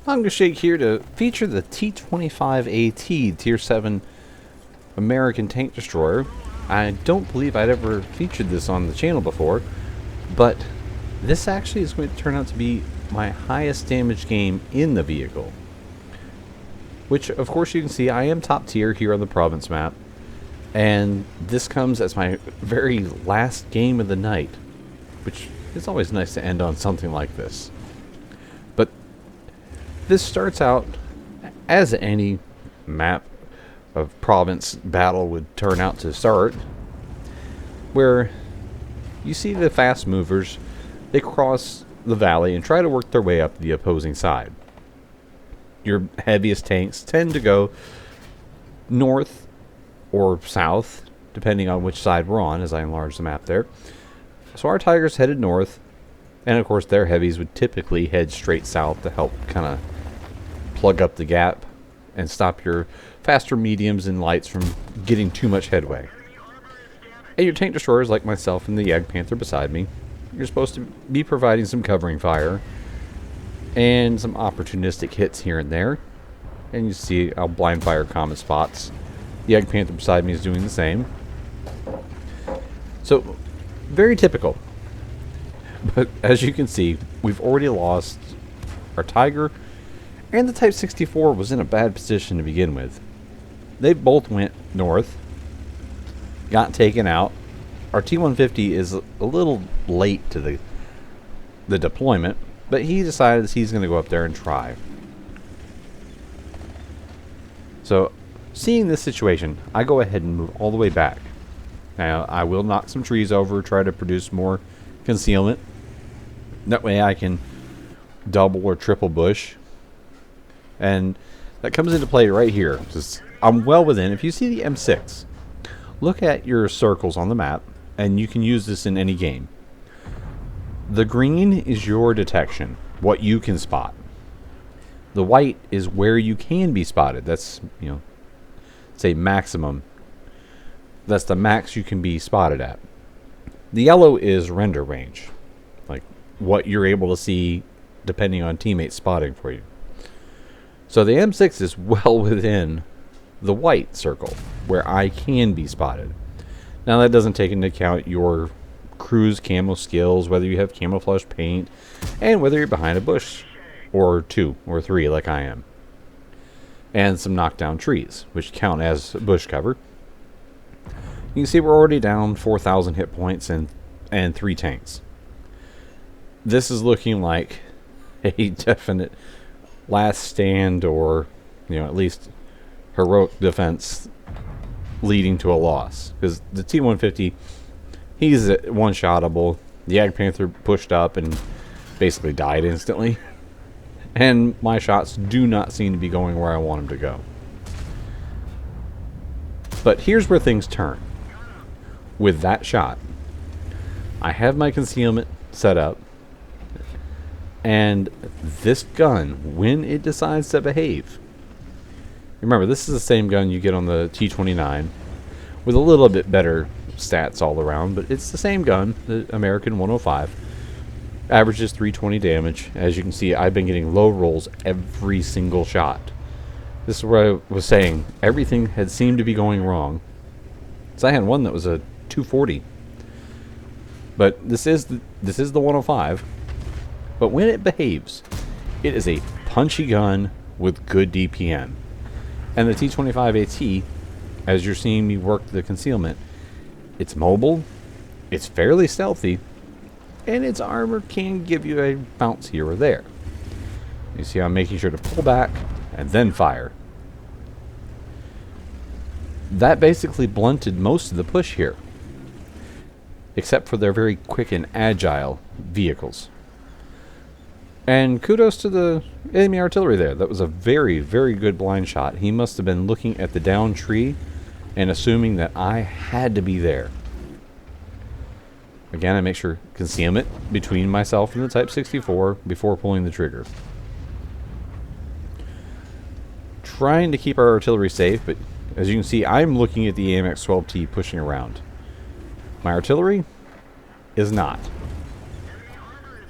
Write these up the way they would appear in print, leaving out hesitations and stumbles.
I'm going to shake here to feature the T25 AT Tier 7 American Tank Destroyer. I don't believe I'd ever featured this on the channel before, but this actually is going to turn out to be my highest damage game in the vehicle. Which, of course, you can see I am top tier here on the province map, and this comes as my very last game of the night, which is always nice to end on something like this. But this starts out as any map of province battle would turn out to start, where you see the fast movers, they cross the valley and try to work their way up the opposing side. Your heaviest tanks tend to go north or south, depending on which side we're on, as I enlarge the map there. So our Tigers headed north, and of course their heavies would typically head straight south to help kind of plug up the gap and stop your faster mediums and lights from getting too much headway. And your tank destroyers, like myself and the Yag Panther beside me, you're supposed to be providing some covering fire and some opportunistic hits here and there. And you see I'll blind fire common spots. The Yag Panther beside me is doing the same. So, very typical. But as you can see, we've already lost our Tiger, and the Type 64 was in a bad position to begin with. They both went north, got taken out. Our T150 is a little late to the deployment, but he decides he's going to go up there and try. So, seeing this situation, I go ahead and move all the way back. Now, I will knock some trees over, try to produce more concealment. That way I can double or triple bush. And that comes into play right here. Just, I'm well within. If you see the M6, look at your circles on the map, and you can use this in any game. The green is your detection, what you can spot. The white is where you can be spotted. That's, say maximum. That's the max you can be spotted at. The yellow is render range, like what you're able to see depending on teammates spotting for you. So the M6 is well within the white circle where I can be spotted. Now that doesn't take into account your crew's camo skills, whether you have camouflage paint, and whether you're behind a bush or 2 or 3 like I am. And some knockdown trees, which count as bush cover. You can see we're already down 4,000 hit points and 3 tanks. This is looking like a definite last stand, or at least heroic defense leading to a loss. Because the T150, he's one-shotable. The Yag Panther pushed up and basically died instantly. And my shots do not seem to be going where I want them to go. But here's where things turn. With that shot, I have my concealment set up, and this gun, when it decides to behave, remember this is the same gun you get on the T29 with a little bit better stats all around, but it's the same gun, the American 105. Averages 320 damage. As you can see, I've been getting low rolls every single shot. This is where I was saying everything had seemed to be going wrong. So I had one that was a 240. But this is the 105. But when it behaves, it is a punchy gun with good DPM. And the T25 AT, as you're seeing me work the concealment, it's mobile, it's fairly stealthy, and its armor can give you a bounce here or there. You see I'm making sure to pull back and then fire. That basically blunted most of the push here, except for their very quick and agile vehicles. And kudos to the enemy artillery there. That was a very, very good blind shot. He must have been looking at the down tree and assuming that I had to be there. Again, I make sure concealment between myself and the Type 64 before pulling the trigger. Trying to keep our artillery safe, but as you can see, I'm looking at the AMX-12T pushing around. My artillery is not.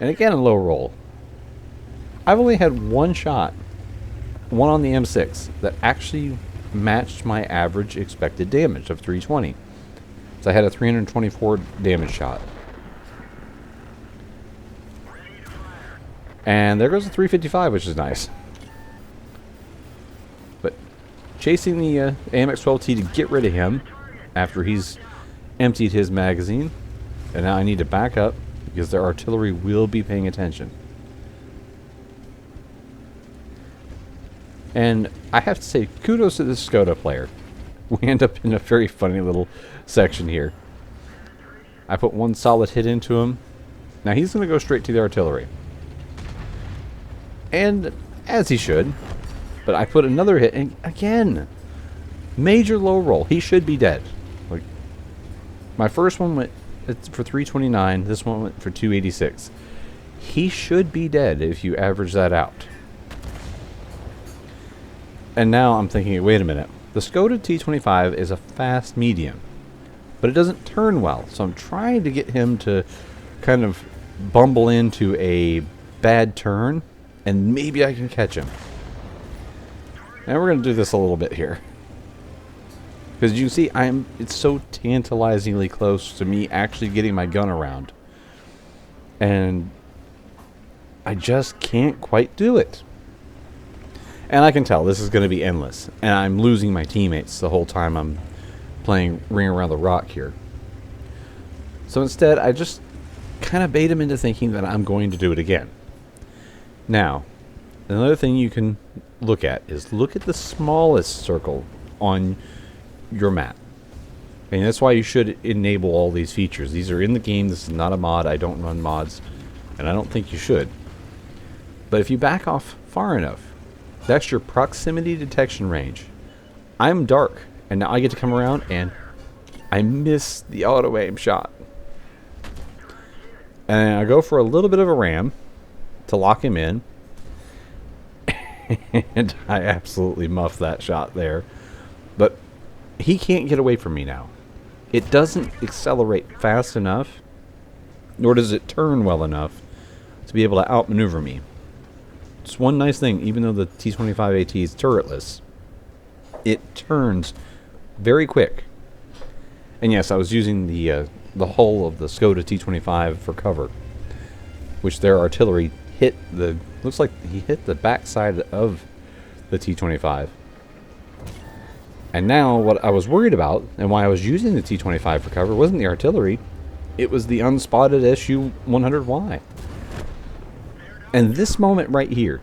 And again, a low roll. I've only had one shot one on the M6 that actually matched my average expected damage of 320. So I had a 324 damage shot. And there goes the 355, which is nice. But chasing the AMX-12T to get rid of him after he's emptied his magazine. And now I need to back up because their artillery will be paying attention. And I have to say, kudos to this Skoda player. We end up in a very funny little section here. I put one solid hit into him. Now he's going to go straight to the artillery. And as he should. But I put another hit, and again, major low roll. He should be dead. Like, my first one went for 329. This one went for 286. He should be dead if you average that out. And now I'm thinking, wait a minute. The Skoda T25 is a fast medium, but it doesn't turn well. So I'm trying to get him to kind of bumble into a bad turn, and maybe I can catch him. And we're going to do this a little bit here. Because you can see, it's so tantalizingly close to me actually getting my gun around. And I just can't quite do it. And I can tell this is going to be endless. And I'm losing my teammates the whole time I'm playing Ring Around the Rock here. So instead, I just kind of bait him into thinking that I'm going to do it again. Now, another thing you can look at is look at the smallest circle on your map. And that's why you should enable all these features. These are in the game. This is not a mod. I don't run mods. And I don't think you should. But if you back off far enough, that's your proximity detection range. I'm dark, and now I get to come around, and I miss the auto-aim shot. And I go for a little bit of a ram to lock him in, and I absolutely muff that shot there. But he can't get away from me now. It doesn't accelerate fast enough, nor does it turn well enough to be able to outmaneuver me. It's one nice thing, even though the T25 AT is turretless, it turns very quick. And yes, I was using the hull of the Skoda T25 for cover, which their artillery hit the, looks like he hit the backside of the T25. And now what I was worried about, and why I was using the T25 for cover, wasn't the artillery, it was the unspotted SU-100Y. And this moment right here,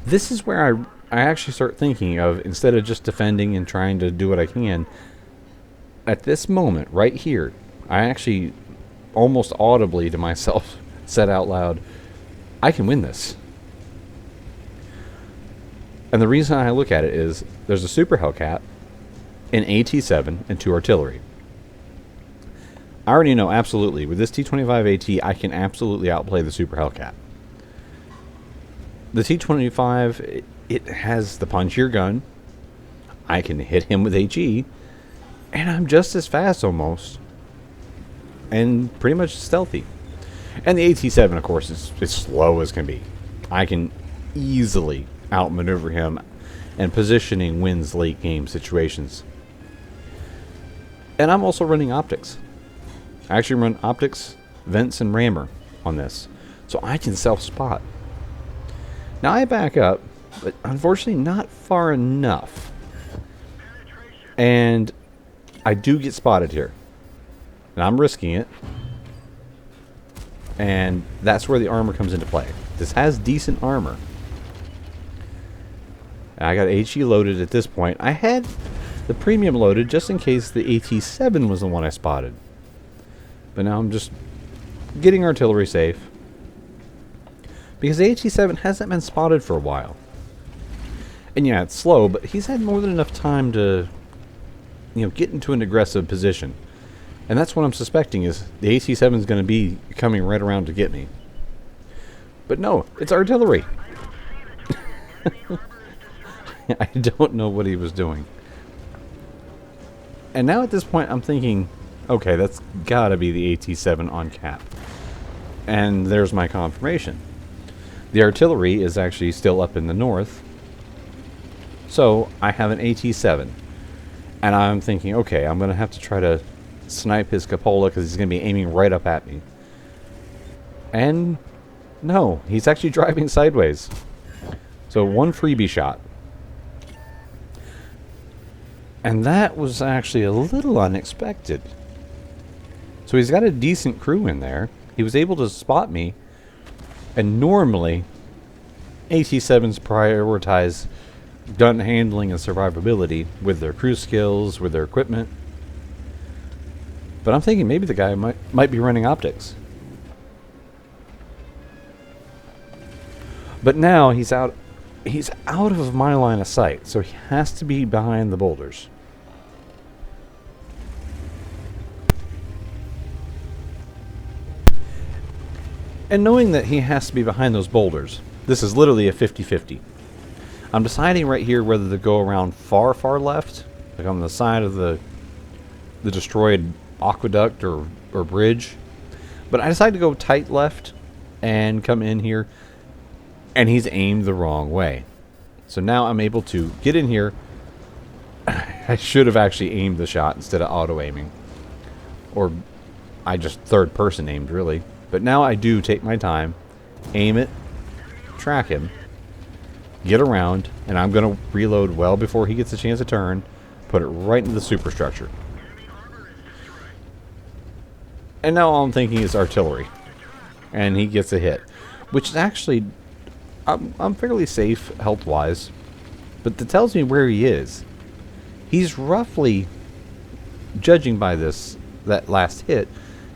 this is where I actually start thinking of, instead of just defending and trying to do what I can, at this moment right here, I actually almost audibly to myself said out loud, I can win this. And the reason I look at it is, there's a Super Hellcat, an AT-7, and 2 artillery. I already know absolutely, with this T25 AT, I can absolutely outplay the Super Hellcat. The T25, it has the punchier gun. I can hit him with HE, and I'm just as fast almost, and pretty much stealthy. And the AT-7, of course, is as slow as can be. I can easily outmaneuver him, and positioning wins late game situations. And I'm also running optics. I actually run optics, vents, and rammer on this, so I can self-spot. Now I back up, but unfortunately not far enough. And I do get spotted here. And I'm risking it. And that's where the armor comes into play. This has decent armor. I got HE loaded at this point. I had the premium loaded just in case the AT-7 was the one I spotted. But now I'm just getting artillery safe. Because the AT-7 hasn't been spotted for a while. And yeah, it's slow, but he's had more than enough time to, get into an aggressive position. And that's what I'm suspecting, is the AT-7 is going to be coming right around to get me. But no, it's artillery. I don't know what he was doing. And now at this point I'm thinking, okay, that's gotta be the AT-7 on cap. And there's my confirmation. The artillery is actually still up in the north, So I have an AT7, and I'm thinking, okay, I'm going to have to try to snipe his cupola because he's going to be aiming right up at me. And no, he's actually driving sideways. So one freebie shot. And that was actually a little unexpected. So he's got a decent crew in there. He was able to spot me. And normally, AT7s prioritize gun handling and survivability with their crew skills, with their equipment. But I'm thinking maybe the guy might be running optics. But now he's out of my line of sight, so he has to be behind the boulders. And knowing that he has to be behind those boulders, this is literally a 50-50. I'm deciding right here whether to go around far left, like on the side of the destroyed aqueduct or bridge. But I decided to go tight left and come in here, and he's aimed the wrong way. So now I'm able to get in here. I should have actually aimed the shot instead of auto-aiming. Or I just third-person aimed, really. But now I do take my time, aim it, track him, get around, and I'm going to reload well before he gets a chance to turn, put it right into the superstructure. And now all I'm thinking is artillery. And he gets a hit. Which is actually, I'm fairly safe health-wise. But that tells me where he is. He's roughly, judging by that last hit,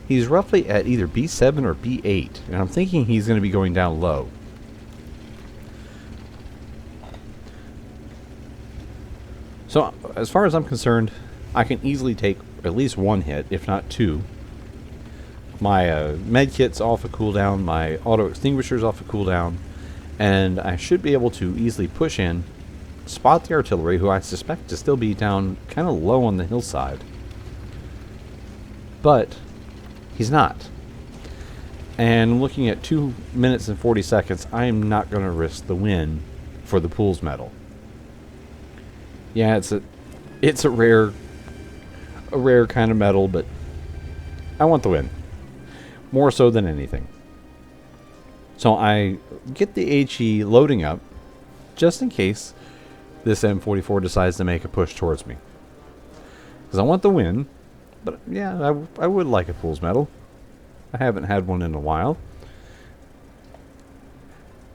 he's roughly at either B7 or B8. And I'm thinking he's going to be going down low. So, as far as I'm concerned, I can easily take at least one hit, if not two. My med kit's off a cooldown, my auto extinguisher's off a cooldown, and I should be able to easily push in, spot the artillery, who I suspect to still be down kind of low on the hillside. But he's not. And looking at 2 minutes and 40 seconds, I am not going to risk the win for the pool's medal. Yeah, it's a rare kind of medal, but I want the win. More so than anything. So I get the HE loading up just in case this M44 decides to make a push towards me. Because I want the win, but yeah, I would like a pool's medal. I haven't had one in a while.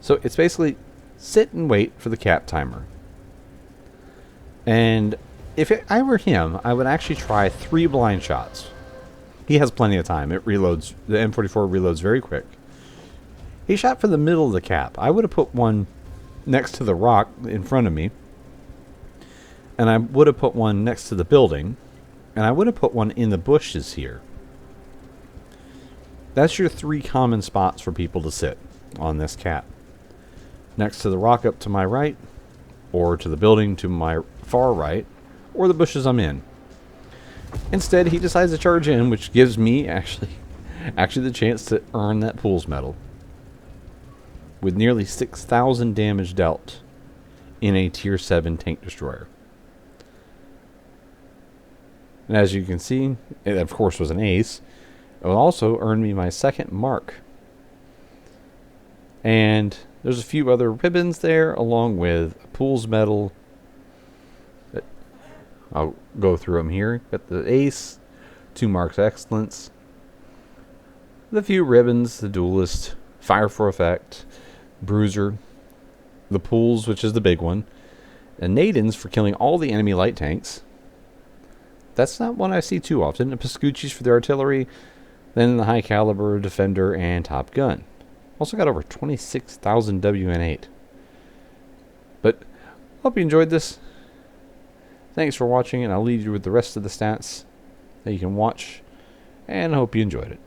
So it's basically sit and wait for the cap timer. And if I were him, I would actually try 3 blind shots. He has plenty of time. It reloads. The M44 reloads very quick. He shot for the middle of the cap. I would have put one next to the rock in front of me. And I would have put one next to the building. And I would have put one in the bushes here. That's your 3 common spots for people to sit on this cap. Next to the rock up to my right, or to the building to my far right, or the bushes I'm in. Instead, he decides to charge in, which gives me actually the chance to earn that pool's medal. With nearly 6,000 damage dealt in a tier 7 tank destroyer. And as you can see, it of course was an ace. It will also earn me my 2nd mark. And there's a few other ribbons there, along with a pool's medal. I'll go through them here. Got the ace, 2 marks excellence, the few ribbons, the duelist, fire for effect, bruiser, the pools, which is the big one, and Nadins for killing all the enemy light tanks. That's not one I see too often. And Pascucci's for the artillery, then the high caliber, defender, and top gun. Also got over 26,000 WN8. But hope you enjoyed this. Thanks for watching, and I'll leave you with the rest of the stats that you can watch, and I hope you enjoyed it.